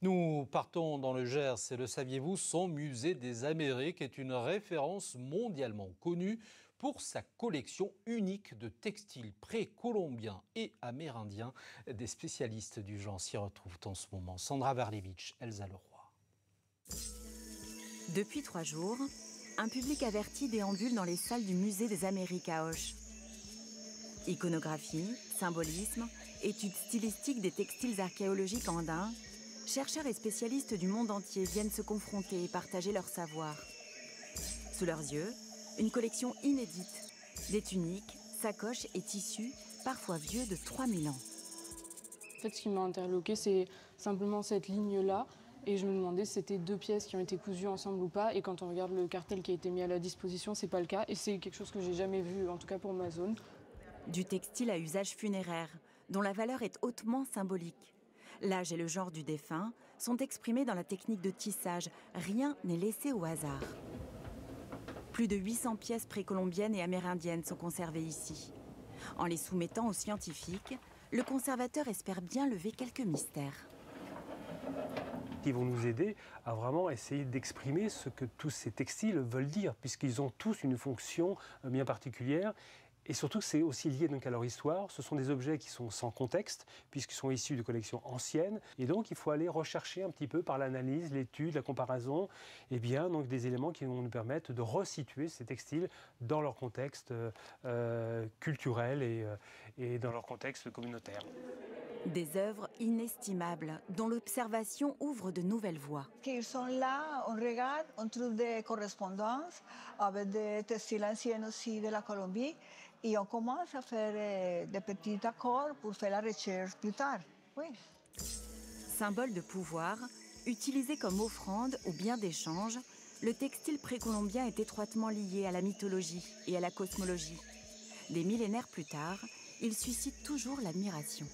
Nous partons dans le Gers et le saviez-vous, son musée des Amériques est une référence mondialement connue pour sa collection unique de textiles précolombiens et amérindiens. Des spécialistes du genre s'y retrouvent en ce moment. Sandra Varlevich, Elsa Leroy. Depuis 3 jours, un public averti déambule dans les salles du musée des Amériques à Auch. Iconographie, symbolisme, études stylistiques des textiles archéologiques andins, chercheurs et spécialistes du monde entier viennent se confronter et partager leur savoir. Sous leurs yeux, une collection inédite, des tuniques, sacoches et tissus, parfois vieux de 3000 ans. En fait, ce qui m'a interloqué, c'est simplement cette ligne-là. Et je me demandais si c'était 2 pièces qui ont été cousues ensemble ou pas. Et quand on regarde le cartel qui a été mis à la disposition, c'est pas le cas. Et c'est quelque chose que j'ai jamais vu, en tout cas pour ma zone. Du textile à usage funéraire, dont la valeur est hautement symbolique. L'âge et le genre du défunt sont exprimés dans la technique de tissage. Rien n'est laissé au hasard. Plus de 800 pièces précolombiennes et amérindiennes sont conservées ici. En les soumettant aux scientifiques, le conservateur espère bien lever quelques mystères. Ils vont nous aider à vraiment essayer d'exprimer ce que tous ces textiles veulent dire, puisqu'ils ont tous une fonction bien particulière. Et surtout, c'est aussi lié donc à leur histoire. Ce sont des objets qui sont sans contexte, puisqu'ils sont issus de collections anciennes. Et donc, il faut aller rechercher un petit peu par l'analyse, l'étude, la comparaison, et bien, donc, des éléments qui vont nous permettre de resituer ces textiles dans leur contexte culturel et dans leur contexte communautaire. Des œuvres inestimables, dont l'observation ouvre de nouvelles voies. Ils sont là, on regarde, on trouve des correspondances avec des textiles anciens aussi de la Colombie et on commence à faire des petits accords pour faire la recherche plus tard. Oui. Symbole de pouvoir, utilisé comme offrande ou bien d'échange, le textile précolombien est étroitement lié à la mythologie et à la cosmologie. Des millénaires plus tard, il suscite toujours l'admiration.